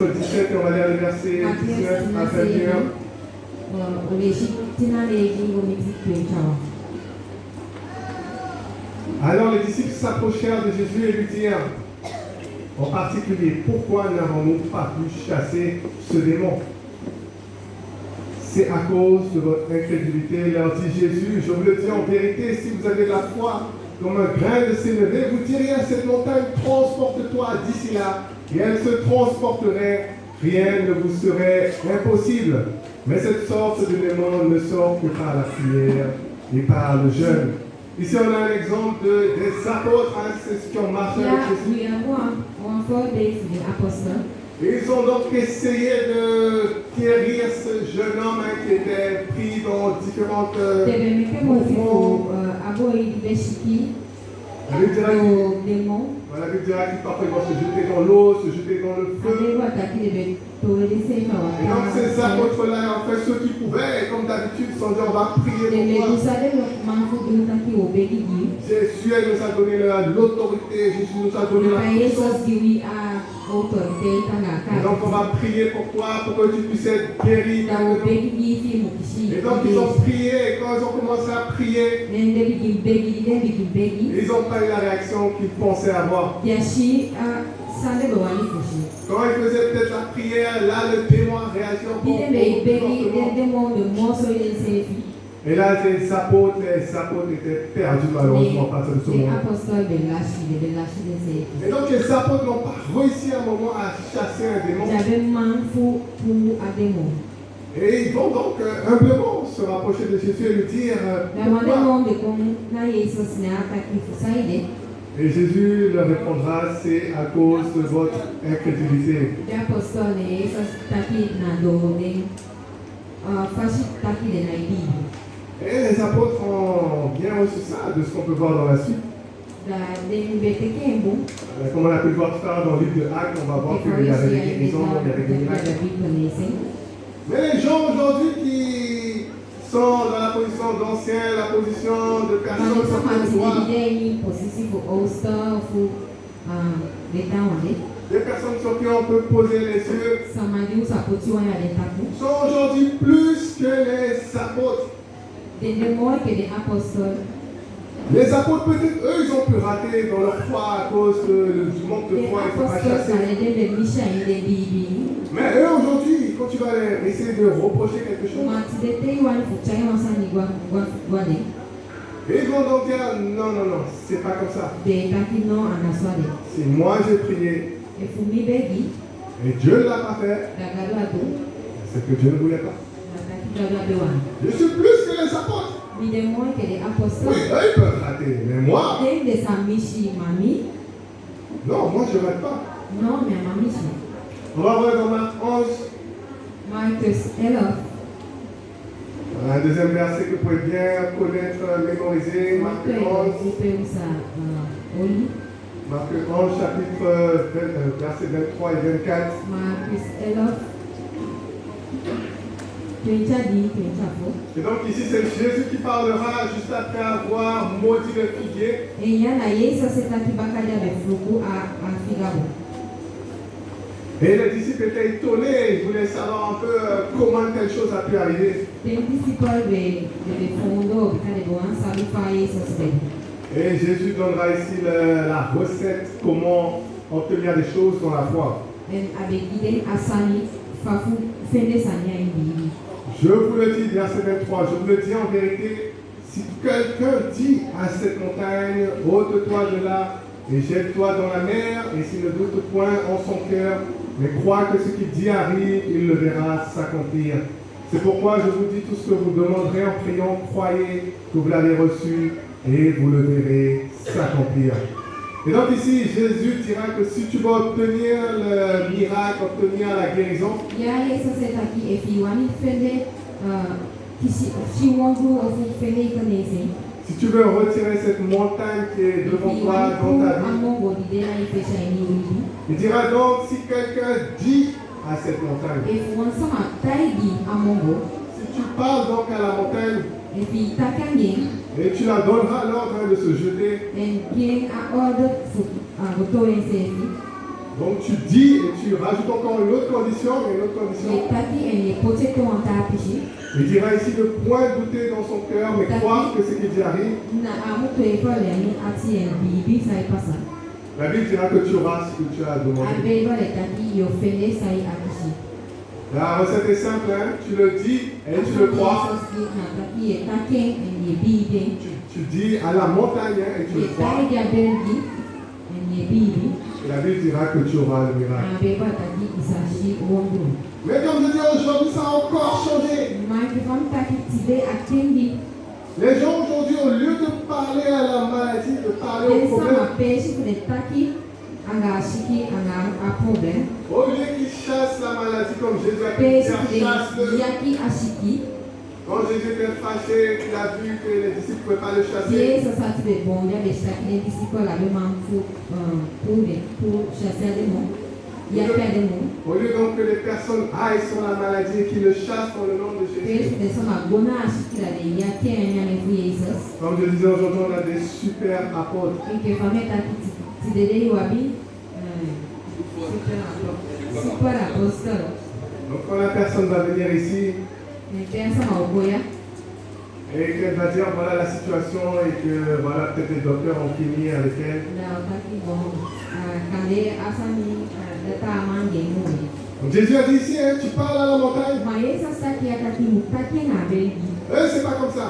17, on va lire le verset 19 à 21. Alors les disciples s'approchèrent de Jésus et lui dirent, en particulier, pourquoi n'avons-nous pas pu chasser ce démon? C'est à cause de votre incrédulité, leur dit Jésus. Je vous le dis en vérité, si vous avez de la foi comme un grain de sénévé, vous diriez à cette montagne, transporte-toi d'ici là, et elle se transporterait, rien ne vous serait impossible. Mais cette sorte de démon ne sort que par la prière et par le jeûne. Ici, on a un exemple des apôtres, hein, c'est ce qui ont marché avec Jésus. Ils ont donc essayé de guérir ce jeune homme hein, qui était pris dans différentes mouvements. La Bible dira qu'il parfois ils vont se jeter dans l'eau, se jeter dans le feu. Et donc ces apôtres-là, en fait, ceux qui pouvaient, comme d'habitude, sont dit on va prier pour toi. Jésus nous a donné l'autorité, Jésus nous a donné la puissance. Et donc on va prier pour toi, pour que tu puisses être guéri. Et donc ils ont prié, et quand ils ont commencé à prier, ils ont pas eu la réaction qu'ils pensaient avoir. Quand ils faisaient peut-être la prière, là le démon a réagi encore fortement. Et là, les apôtres étaient perdus malheureusement à partir de ce moment. Et donc les apôtres n'ont pas réussi à un moment à chasser un démon. Et ils vont donc humblement se rapprocher de Jésus et lui dire pourquoi. Et Jésus leur répondra, c'est à cause de votre incrédulité. Et les apôtres ont bien reçu ça, de ce qu'on peut voir dans la suite. Comme on a pu le voir tout à l'heure dans le livre de Actes, on va voir qu'il y avait des guérisons, il y avait des miracles. Mais les gens aujourd'hui qui sont dans la position d'anciens, la position de personnes sans pouvoir, des personnes sur qui on peut poser les yeux, sont aujourd'hui plus que les apôtres. Les apôtres, peut-être, eux, ils ont pu rater dans leur foi à cause du manque de foi, ils ne sont pas chassés. Mais eux, aujourd'hui, quand tu vas essayer de reprocher quelque chose, ils vont donc dire, non, c'est pas comme ça. Si moi j'ai prié, et Dieu ne l'a pas fait, c'est que Dieu ne voulait pas. Je suis plus que les apôtres. Oui, eux, ils peuvent rater, mais moi, non, moi je ne rate pas. On va voir dans Marc 11. Un deuxième verset que vous pouvez bien connaître, mémoriser. Marc 11. Marc 11, chapitre 20, verset 23 et 24. Et donc ici c'est Jésus qui parlera juste après avoir maudit le figuier. Et les disciples étaient étonnés, ils voulaient savoir un peu comment telle chose a pu arriver. Et Jésus donnera ici la recette, comment obtenir des choses dans la foi. Je vous le dis, verset 23, je vous le dis en vérité, si quelqu'un dit à cette montagne, ôte-toi de là et jette-toi dans la mer, et s'il ne doute point en son cœur, mais croit que ce qu'il dit arrive, il le verra s'accomplir. C'est pourquoi je vous dis tout ce que vous demanderez en priant, croyez que vous l'avez reçu, et vous le verrez s'accomplir. Et donc ici, Jésus dira que si tu veux obtenir le miracle, obtenir la guérison, si tu veux retirer cette montagne qui est devant toi dans ta vie, il dira donc si quelqu'un dit à cette montagne, si tu parles donc à la montagne, et tu la donneras l'ordre de se jeter, Donc tu dis et tu rajoutes encore une autre condition, et une autre condition. Il dira ici ne point douter dans son cœur, mais croire que ce qui dit arrive. La Bible dira que tu auras ce que tu as demandé. La recette est simple, hein? Tu le dis et tu le crois. Tu dis à la montagne hein, et tu le crois. Et la Bible dira que tu auras le miracle. Mais comme je dis aujourd'hui, ça a encore changé. Les gens aujourd'hui, au lieu de parler à la maladie, de parler au problème, au lieu qu'ils chassent la maladie comme Jésus a dit, chasse-le. Quand Jésus était fâché, il a vu que les disciples ne pouvaient pas le chasser. Au lieu donc que les personnes aillent sur la maladie et qu'ils le chassent dans le nom de Jésus. Comme je disais aujourd'hui, on a des super apôtres. Donc quand la personne va venir ici et qu'elle va dire voilà la situation et que voilà peut-être les docteurs ont fini avec elle. Donc Jésus a dit ici, hein, tu parles à la montagne. Eux, c'est pas comme ça.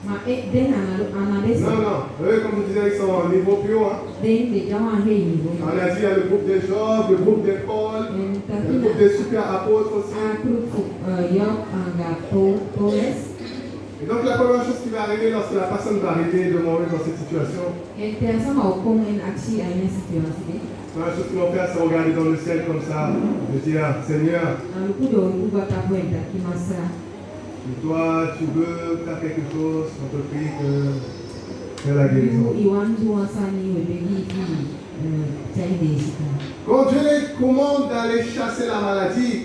Non, eux, comme je disais, ils sont au niveau plus haut. Hein. On a dit, il y a le groupe des Job, le groupe des Paul, le groupe des super apôtres aussi. Et donc, la première chose qui va arriver lorsque la personne va arriver de mourir dans cette situation, la première chose qu'ils vont faire, c'est regarder dans le ciel comme ça, et dire, Seigneur, si toi, tu veux faire quelque chose, on te prie que fais la guérison. Quand Dieu les commande d'aller chasser la maladie,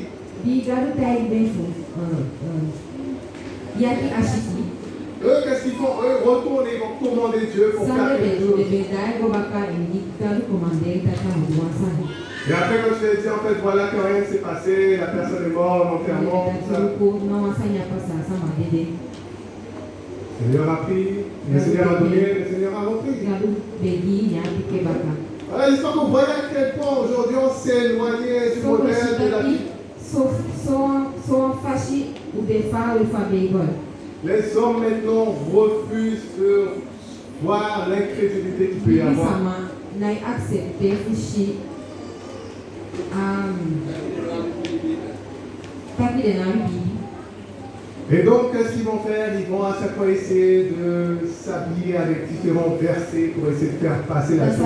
eux, qu'est-ce qu'ils font? Eux retournent et vont commander Dieu pour faire quelque chose. Et après, quand je t'ai dit, en fait, voilà que rien ne s'est passé, la personne est morte, l'enterrement, tout ça. Le Seigneur a pris, le Seigneur a donné, le Seigneur a repris. Voilà, j'espère que vous voyez à quel point aujourd'hui on s'est éloigné du modèle de la vie. Les hommes maintenant refusent de voir l'incrédulité qu'il peut y avoir. Et donc, qu'est-ce qu'ils vont faire? Ils vont à chaque fois essayer de s'habiller avec différents versets pour essayer de faire passer la chose.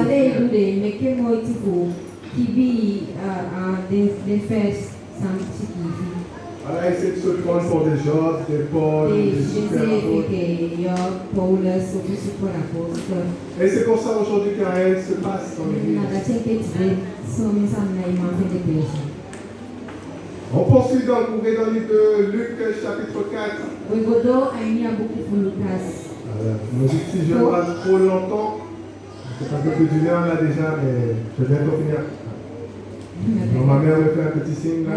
Voilà, essayer de se prendre pour des Job, des Paul, des super apôtres. Et c'est pour ça aujourd'hui qu'il rien se passe dans l'église. On poursuit dans le livre de Luc chapitre 4. Si je parle trop longtemps, c'est un peu plus du bien là déjà, mais je vais bientôt finir. Donc, ma mère me fait un petit signe là.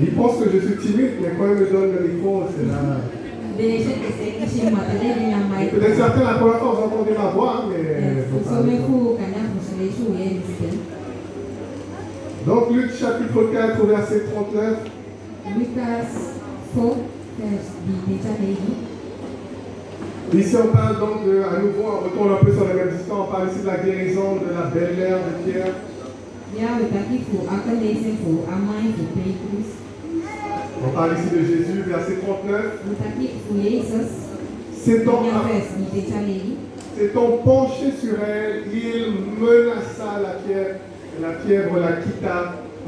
Il pense que je suis timide, mais quand il me donne le micro, c'est là. Peut-être certains, la première fois, vous entendez ma voix, mais. Donc, Luc chapitre 4, verset 39. Ici, on parle donc à nouveau, on retourne un peu sur la même histoire, on parle ici de la guérison de la belle-mère de Pierre. On parle ici de Jésus, verset 39. S'étant penché sur elle, il menaça la fièvre, et la fièvre la quitta.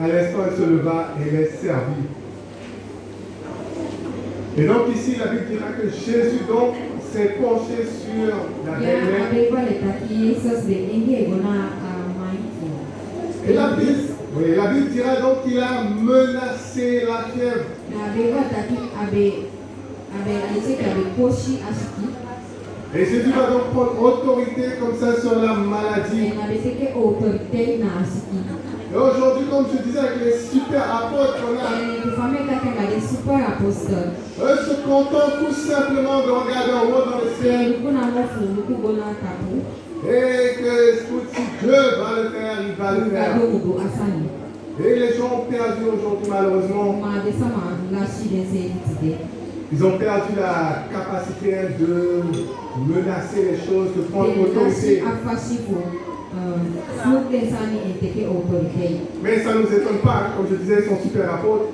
À l'instant, elle se leva et elle servit. Et donc ici, la Bible dira que Jésus donc s'est penché sur la belle-mère. Et la Bible dira donc qu'il a menacé la fièvre. Et Jésus va donc prendre autorité comme ça sur la maladie. Et aujourd'hui, comme je disais avec les super apôtres qu'on a, eux se contentent tout simplement de regarder en haut dans le ciel. Et que si Dieu va le faire, il va le faire. Et les gens ont perdu aujourd'hui malheureusement. Ils ont perdu la capacité de menacer les choses, de prendre autorité. Mais ça ne nous étonne pas, comme je disais, ils sont super apôtres.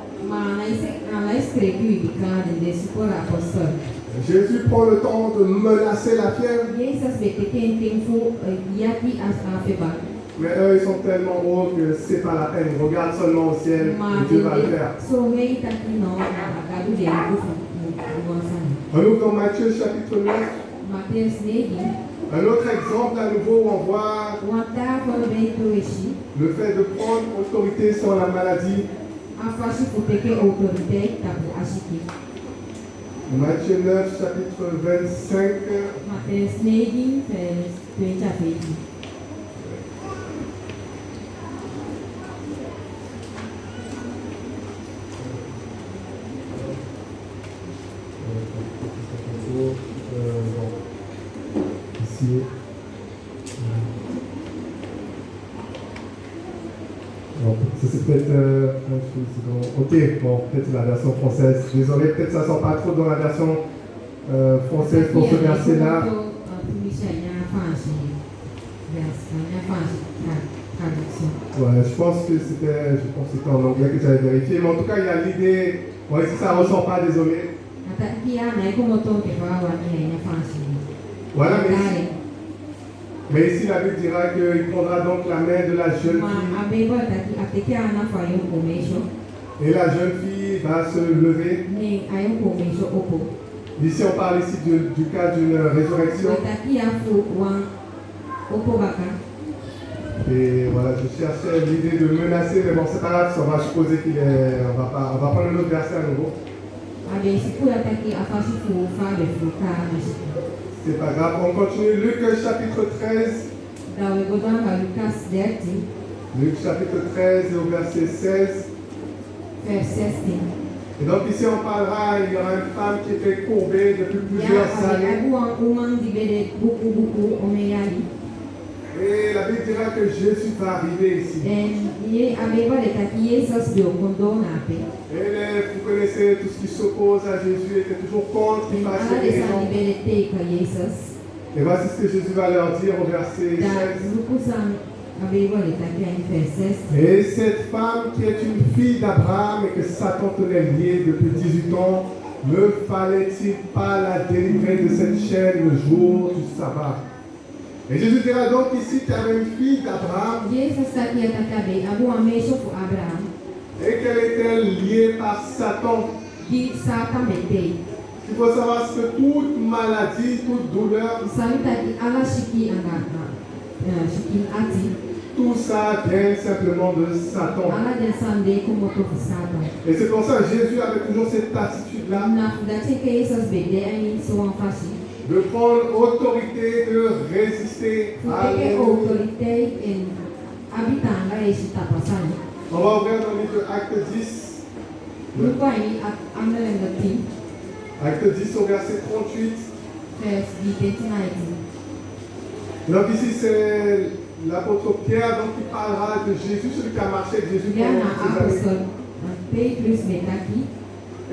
Jésus prend le temps de menacer la fièvre. Mais eux, ils sont tellement hauts que c'est pas la peine. Ils regardent seulement au ciel et Dieu va le faire. On ouvre dans Matthieu chapitre 9. Un autre exemple à nouveau où on voit le fait de prendre autorité sur la maladie. Matthieu 9, chapitre 25. Ici. Bon, ça c'est peut-être ok, bon, peut-être la version française. Désolé, peut-être ça ne sort pas trop dans la version française pour ce verset-là. Ouais, je pense que c'était en anglais que j'avais vérifié, mais en tout cas il y a l'idée. Ouais, si ça ne ressort pas, désolé. Voilà, mais ici la Bible dira qu'il prendra donc la main de la jeune fille. Et la jeune fille va se lever. Ici on parle ici du cas d'une résurrection. Et voilà, je cherchais l'idée de menacer, mais bon c'est pas grave, on va supposer on va prendre un autre verset à nouveau. C'est pas grave, on continue. Luc chapitre 13. Luc chapitre 13 et au verset 16. Et donc ici on parlera, il y aura une femme qui était courbée depuis plusieurs années. Et la Bible dira que Jésus va arriver ici. Et vous connaissez tout ce qui s'oppose à Jésus et qui est toujours contre, qui passe les guérisons. Et voici ce que Jésus va leur dire au verset 16. Et cette femme qui est une fille d'Abraham et que Satan tenait liée depuis 18 ans, ne fallait-il pas la délivrer de cette chaîne le jour du sabbat? Et Jésus dira donc ici qu'il y avait une fille d'Abraham et qu'elle était liée par Satan. Il faut savoir que toute maladie, toute douleur, tout ça vient simplement de Satan. Et c'est pour ça que Jésus avait toujours cette attitude-là de prendre autorité, de résister. On va ouvrir dans le livre de Acte 10. Acte 10 au verset 38. Donc ici c'est l'apôtre Pierre donc, qui parlera de Jésus, celui qui a marché avec Jésus pendant ces années.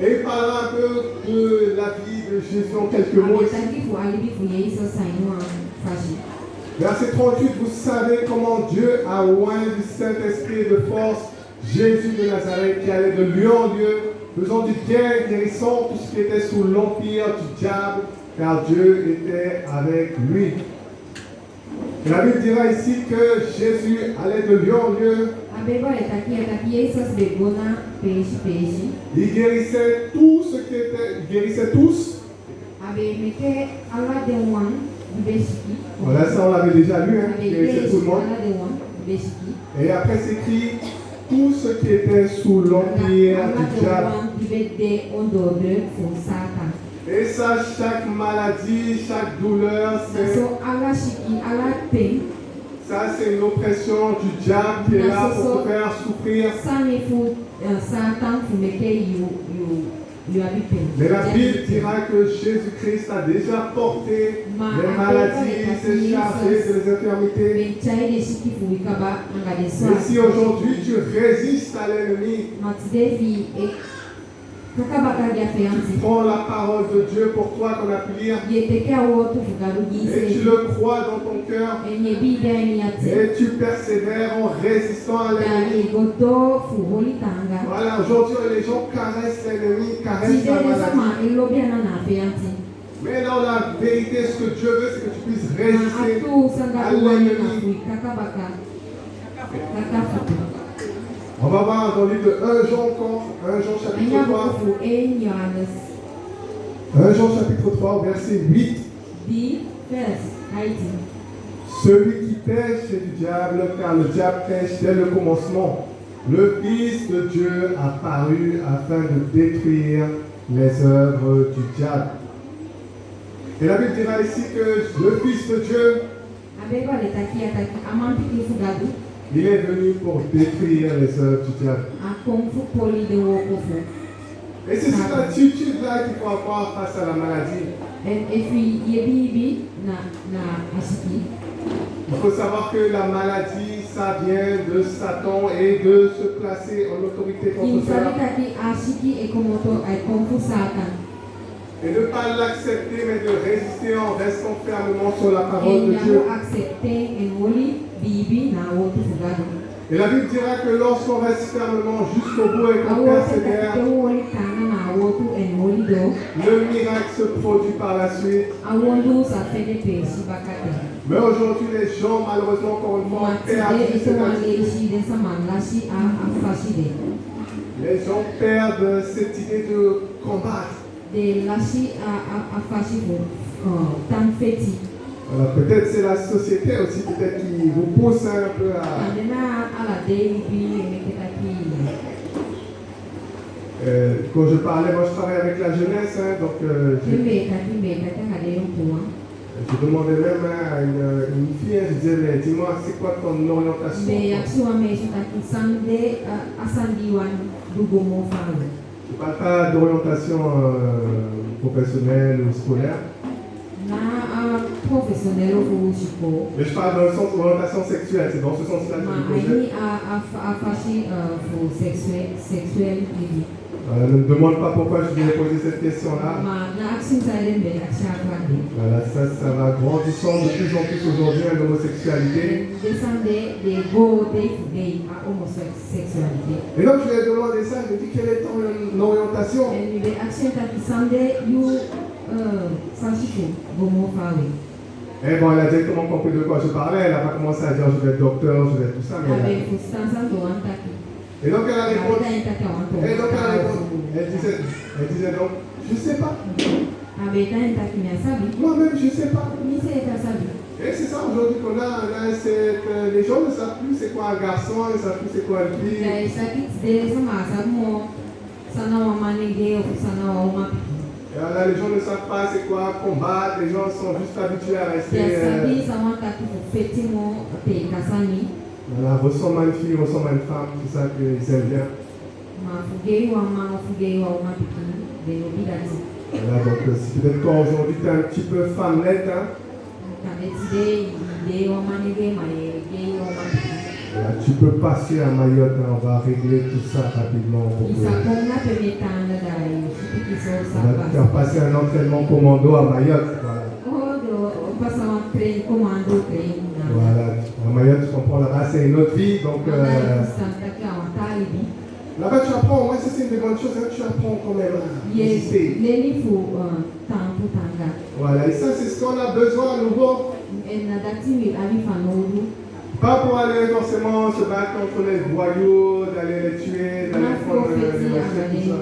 Et il parlera un peu de la vie de Jésus en quelques mots ici. Verset 38, vous savez comment Dieu a oint du Saint-Esprit et de force Jésus de Nazareth qui allait de lieu en lieu, faisant du bien et guérissant tout ce qui était sous l'empire du diable, car Dieu était avec lui. Et la Bible dira ici que Jésus allait de lieu en lieu. Il guérissait tout ce qui était, il guérissait tous. Voilà, ça on l'avait déjà lu, hein, il guérissait tout le monde. Et après c'est écrit tout ce qui était sous l'empire du diable. Et ça, chaque maladie, chaque douleur, ça c'est une oppression du diable qui est là pour te faire souffrir. Mais la Bible dira que Jésus-Christ a déjà porté les maladies, s'est chargé des infirmités. Et si aujourd'hui tu résistes à l'ennemi, tu prends la parole de Dieu pour toi qu'on a pu lire et tu le crois dans ton cœur et tu persévères en résistant à l'ennemi. Voilà, aujourd'hui les gens caressent l'ennemi, caressent la maladie. Mais dans la vérité, ce que Dieu veut, c'est que tu puisses résister à l'ennemi. On va voir dans le livre de 1 Jean encore, 1 Jean chapitre 3. 1 Jean chapitre 3, verset 8. Celui qui pêche est du diable, car le diable pêche dès le commencement. Le Fils de Dieu a paru afin de détruire les œuvres du diable. Et la Bible dira ici que le Fils de Dieu, il est venu pour détruire les œuvres du diable. Et c'est cette attitude-là qu'il faut avoir face à la maladie. Il faut savoir que la maladie, ça vient de Satan et de se placer en autorité contre cela. Et ne pas l'accepter, mais de résister en restant fermement sur la parole de Dieu. Et la Bible dira que lorsqu'on reste fermement jusqu'au bout et qu'on persévère, le miracle se produit par la suite. Mais aujourd'hui, les gens, malheureusement, encore une fois, ont perdu cette attitude. Les gens perdent cette idée de combattre. Voilà, peut-être c'est la société aussi peut-être qui vous pousse un peu à... quand je parlais, moi je travaille avec la jeunesse, hein, donc je demandais même à une fille, je disais, mais dis-moi, c'est quoi ton orientation? Je ne parle pas d'orientation professionnelle ou scolaire. Mais je parle dans le sens d'orientation sexuelle, c'est dans ce sens-là que je me ne me demande pas pourquoi je viens poser cette question-là. Voilà, ça va grandissant de plus en plus aujourd'hui, l'homosexualité. Et donc je lui ai demandé ça, je lui ai dit quelle est ton orientation? Et bon, elle a directement compris de quoi je parlais, elle n'a pas commencé à dire je vais être docteur, je vais être tout ça, mais et donc elle a répondu, elle disait donc, je ne sais pas. Moi-même, je ne sais pas. Et c'est ça aujourd'hui qu'on a, les gens ne savent plus c'est quoi un garçon, ils ne savent plus c'est quoi une fille. Et là, les gens ne savent pas c'est quoi combattre, les gens sont juste habitués à rester. Voilà, ressemble à une fille, ressemble à une femme, c'est ça qu'ils aiment bien. Voilà, donc si peut-être toi aujourd'hui tu es un petit peu femmelette, hein. Voilà, tu peux passer à Mayotte, hein, on va régler tout ça rapidement. On va te faire passer un entraînement commando à Mayotte. Voilà, à Mayotte, tu comprends, là-bas c'est une autre vie, donc là-bas tu apprends, moi ça c'est une des bonnes choses, hein, tu apprends quand même à résister. Voilà, et ça c'est ce qu'on a besoin à nouveau. Pas pour aller forcément se battre contre les voyous, d'aller les tuer, d'aller prendre les machins, tout ça.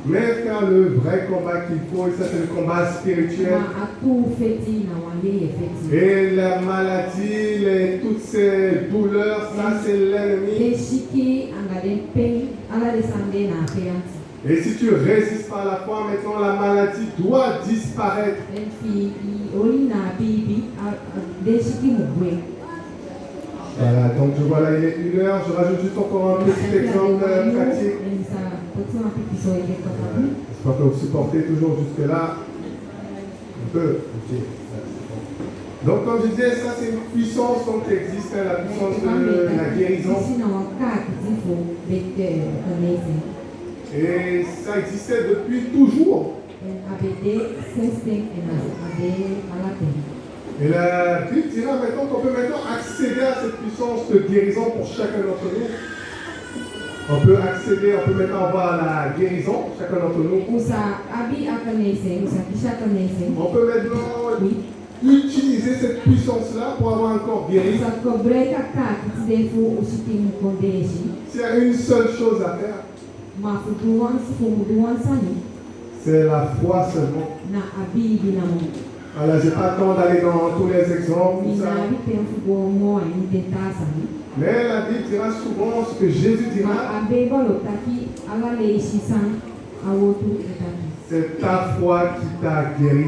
Mais faire le vrai combat qu'il faut, et ça c'est le combat spirituel. Et la maladie, toutes ces douleurs, ça c'est l'ennemi. Et si tu résistes par la foi, maintenant la maladie doit disparaître. Voilà, donc je vois là, il est 1h, je rajoute juste encore un petit exemple pratique. J'espère que vous supportez toujours jusque-là. Un peu, ok. Donc comme je disais, ça c'est une puissance donc, qui existe, la puissance de la guérison. Et ça existait depuis toujours. Et la Bible dira maintenant qu'on peut maintenant accéder à cette puissance de guérison pour chacun d'entre nous. On peut accéder, on peut maintenant avoir la guérison, chacun d'entre nous. On peut maintenant utiliser cette puissance-là pour avoir un corps guéri. S'il y a une seule chose à faire, c'est la foi seulement. Alors, je n'ai pas le temps d'aller dans tous les exemples. Mais la Bible dira souvent ce que Jésus dira. C'est ta foi qui t'a guéri.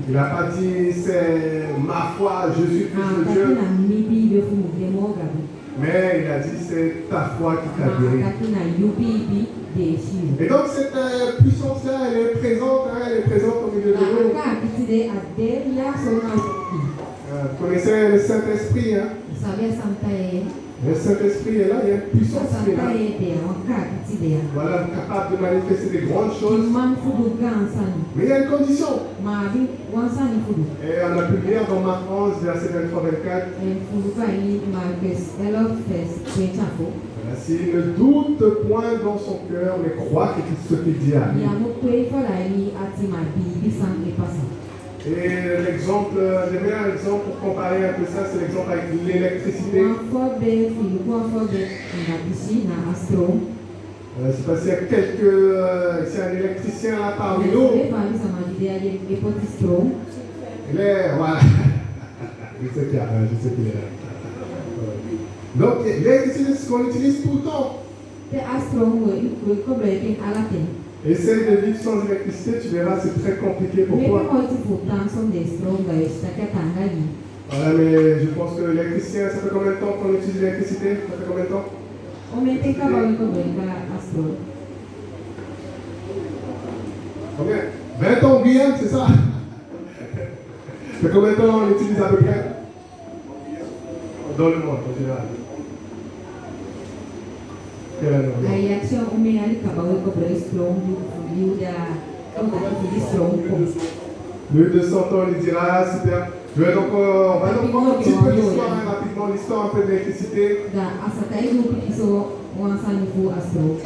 Il n'a pas dit c'est ma foi, je suis fils de Dieu. Mais il a dit c'est ta foi qui t'a guéri. Et donc cette puissance-là, elle est présente au milieu de nous. Vous connaissez le Saint-Esprit, hein? Le Saint-Esprit est là, il y a une puissance qui est là. Voilà, capable de manifester des grandes choses. Mais il y a une condition. Et on a pu lire dans Marc 11, verset 23-24. S'il ne doute point dans son cœur, mais croit que ce qu'il dit arrive. Et l'exemple, le meilleur exemple pour comparer un peu ça, c'est l'exemple avec l'électricité. Je ne sais pas s'il y a s'il y a un électricien là parmi nous. Il est, voilà. Je sais qu'il est là. Donc l'électricité, c'est ce qu'on utilise tout le temps. Essaye de vivre sans électricité, tu verras, c'est très compliqué pour toi. Voilà, mais je pense que l'électricien, ça fait combien de temps qu'on utilise l'électricité? Ça fait combien de temps? Combien? 20 ans en Guyane, c'est ça? Ça fait combien de temps on utilise à peu près? Dans le monde, en général. Plus de 100 ans, il dira, super. On va donc prendre un petit peu d'histoire rapidement, l'histoire un peu de l'électricité.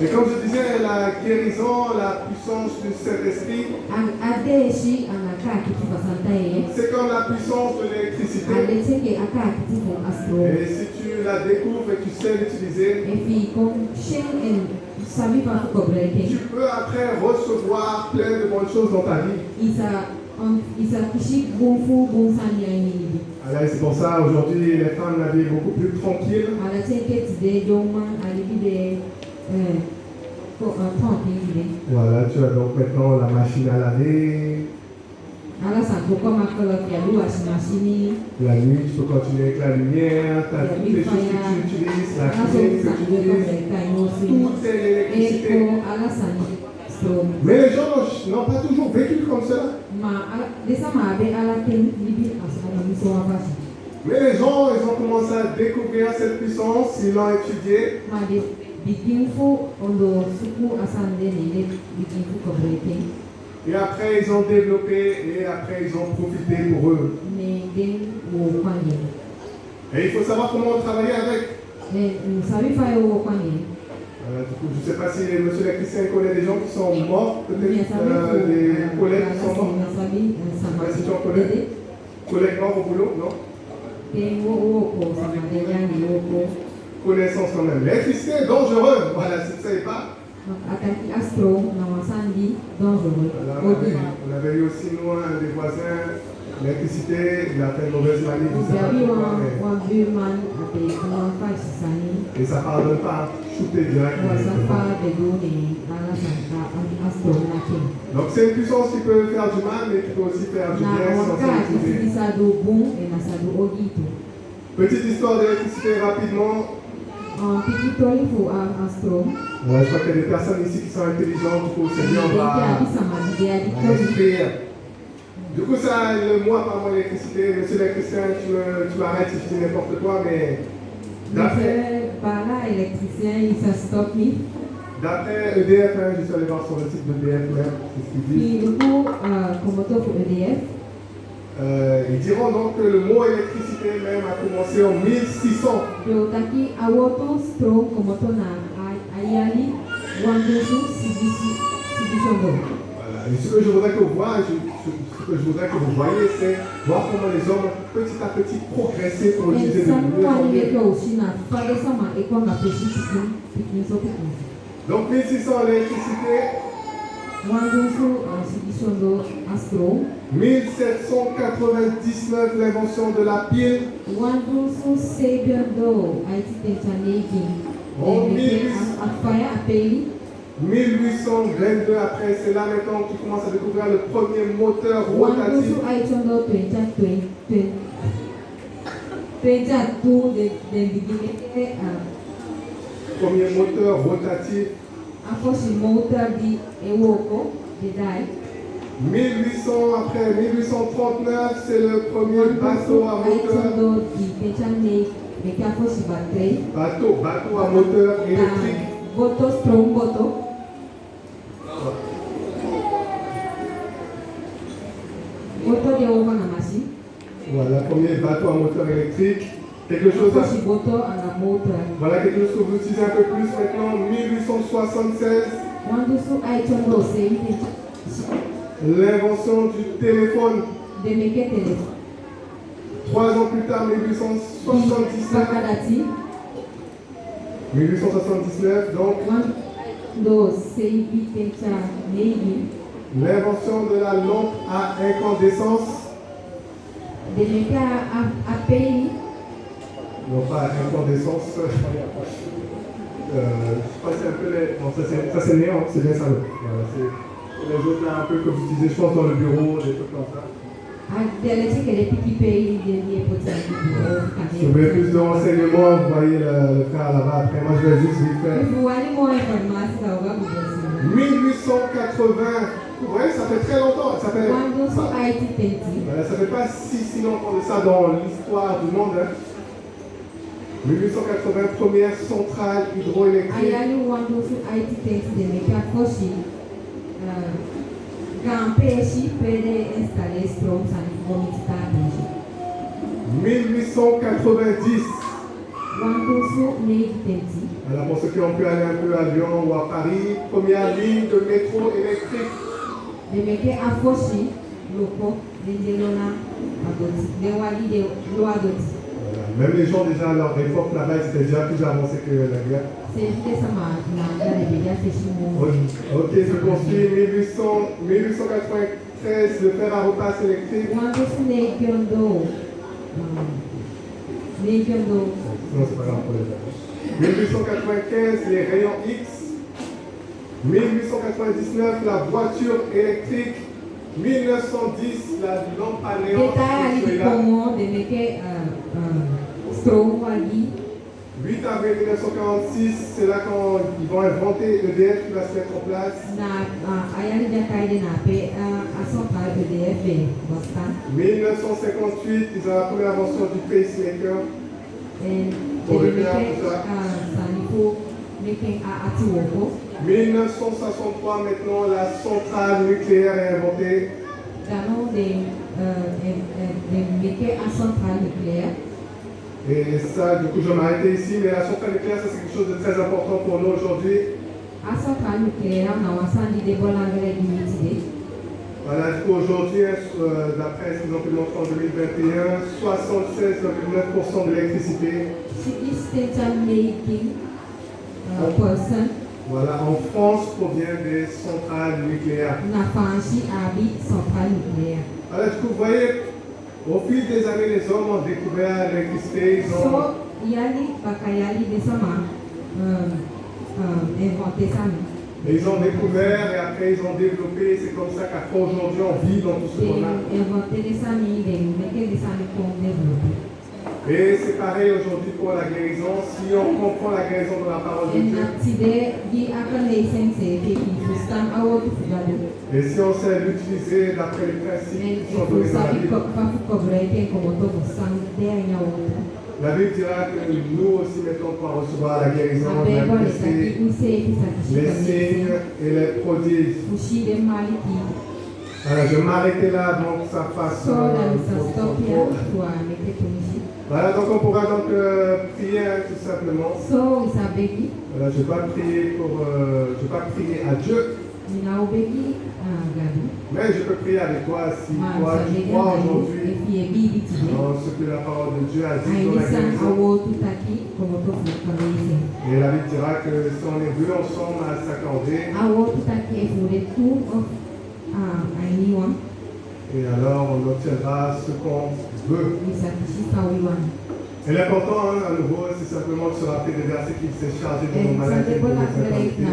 Et comme je disais, la guérison, la puissance du Saint-Esprit, c'est comme la puissance de l'électricité. Et si tu la découvres et tu sais l'utiliser, tu peux après recevoir plein de bonnes choses dans ta vie. Alors c'est pour ça aujourd'hui les femmes la vie est beaucoup plus tranquille. Voilà, tu as donc maintenant la machine à laver. La nuit, tu peux continuer avec la lumière, tu as toutes les choses que tu utilises, la cuisine que tu utilises, tout est l'électricité. Mais les gens n'ont pas toujours vécu comme cela. Mais les gens, ils ont commencé à découvrir cette puissance, ils l'ont étudiée. Et après, ils ont développé, et après, ils ont profité pour eux. Et il faut savoir comment travailler avec. Du coup, je ne sais pas si monsieur l'électricien connaît des gens qui sont morts, peut-être des collègues qui sont morts. Si tu en connais. Collègues morts au boulot, non? Connaissance quand même. L'électricité est dangereuse, voilà, si tu ne savais pas. Voilà, on avait eu aussi, nous, un des voisins l'électricité, il a fait une mauvaise manie, je sais pas pourquoi, et ça ne pardonne pas, shooter direct. Donc c'est une puissance qui peut faire du mal, mais qui peut aussi faire du bien sans s'utiliser. Petite histoire d'électricité rapidement. Je crois qu'il y a des personnes ici qui sont intelligentes, du coup c'est bien, on va écrire. Du coup, ça, le mois par mois d'électricité, monsieur l'électricien, tu m'arrêtes si je dis n'importe quoi, mais d'après EDF, hein, je suis allé voir sur le site d'EDF même, c'est ce qu'ils disent. Ils diront donc que le mot électricité même a commencé en 1600. Voilà. Et ce que je voudrais que vous voyez, c'est voir comment les hommes petit à petit progressé pour utiliser de mieux en mieux. Donc 1600 l'électricité. 1799 l'invention de la pile. En 1822 après, c'est là maintenant qu'on commence à découvrir le premier moteur rotatif. Premier moteur rotatif. 1800 après 1839, c'est le premier bateau à moteur. Bateau à moteur électrique. Voilà, premier bateau à moteur électrique. Quelque chose voilà, quelque chose que vous utilisez un peu plus maintenant. 1876. L'invention du téléphone. 3 ans plus tard, 1879. 1879, donc. L'invention de la lampe à incandescence. Non, pas incandescence. Je crois que c'est un peu les. Non, ça c'est néant, c'est bien ça. Voilà, c'est les autres là, un peu que vous utilisez, je pense, dans le bureau, des trucs comme ça. Si vous voulez plus de renseignements, vous voyez le frère là-bas. Après, moi je vais juste vite faire. 1880. Vous voyez, ça fait très longtemps. Ça fait pas si longtemps de ça dans l'histoire du monde. Hein. 1880, première centrale hydroélectrique. 1890. Alors pour ceux qui ont pu aller un peu à Lyon ou à Paris, première ligne de métro électrique. Même les gens déjà à leur époque là-bas, ils étaient déjà plus avancés que la guerre. Ok, je poursuis. 1893, le fer à repasser électrique. Non, c'est pas grave pour les gars. 1895, les rayons X. 1899, la voiture électrique. 1910, la lampe à néon. 8 avril 1946, c'est là quand ils vont inventer EDF qui va se mettre en place. 1958, ils ont la première invention du pacemaker. Pour le faire tout ça. 1963, maintenant, la centrale nucléaire est inventée. Et ça, du coup, je vais m'arrêter ici, mais la centrale nucléaire, ça c'est quelque chose de très important pour nous aujourd'hui. Voilà, du coup, aujourd'hui, d'après ce qu'ils ont pu montrer en 2021, 76,9% de l'électricité. Voilà, en France provient des centrales nucléaires. Voilà, du coup, vous voyez, Au fil des années, les hommes ont découvert l'électricité, So, yali bakayali de sama inventé ça. ils ont découvert et après ils ont développé. C'est comme ça qu'après aujourd'hui on vit dans tout ce qu'on a. Inventé des amis, des amis qu'on développe. Et c'est pareil aujourd'hui pour la guérison. Si on comprend la guérison de la parole de Dieu, et si on sait l'utiliser d'après les principes qui sont donnés dans la Bible, la Bible dira que nous aussi mettons pour recevoir la guérison, les signes et les prodiges. Voilà, je vais m'arrêter là avant que ça fasse. Voilà, donc on pourra donc prier tout simplement. Voilà, je ne vais pas prier à Dieu. Mais je peux prier avec toi si toi tu crois aujourd'hui dans ce que la parole de Dieu a dit dans la guérison. Et la Bible dira que si on est venu ensemble à s'accorder, et alors on obtiendra ce qu'on veut. Et l'important, à nouveau, c'est simplement de se rappeler des versets qui s'est chargé de nos maladies et de nos infirmités.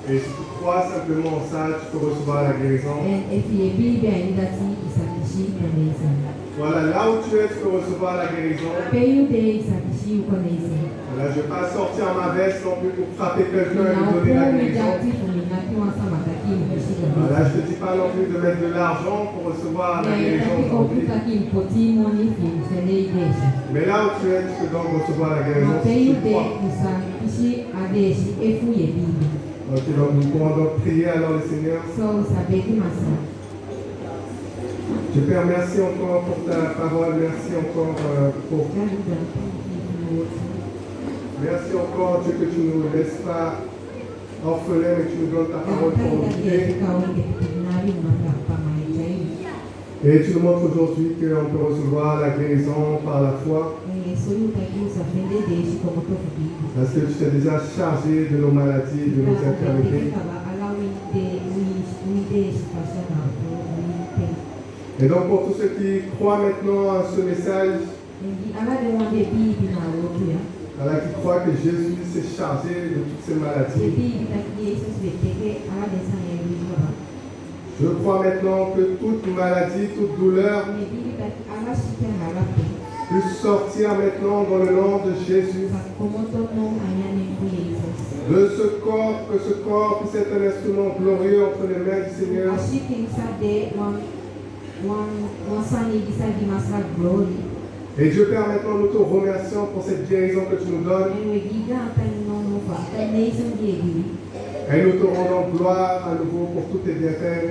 Et si tu crois simplement en ça, tu peux recevoir la guérison. Voilà, là où tu es, tu peux recevoir la guérison. Voilà, je ne vais pas sortir ma veste non plus pour frapper quelqu'un et lui donner la guérison. Voilà, je ne te dis pas non plus de mettre de l'argent pour recevoir la guérison aujourd'hui. Mais là où tu es, tu peux donc recevoir la guérison si tu crois. Ok, donc nous pourrons donc prier alors le Seigneur. Je te remercie encore pour ta parole, merci encore pour... Merci encore Dieu que tu ne nous laisses pas orphelins, mais tu nous donnes ta parole pour nous guider. Et tu nous montres aujourd'hui qu'on peut recevoir la guérison par la foi. Parce que tu t'es déjà chargé de nos maladies, de nos infirmités. Et donc pour tous ceux qui croient maintenant à ce message, voilà, qui croient que Jésus s'est chargé de toutes ces maladies. Je crois maintenant que toute maladie, toute douleur puisse sortir maintenant dans le nom de Jésus. De ce corps, que ce corps puisse être un instrument glorieux entre les mains du Seigneur. Et Dieu Père, maintenant nous te remercions pour cette guérison que tu nous donnes. Et nous te rendons gloire à nouveau pour tous tes bienfaits.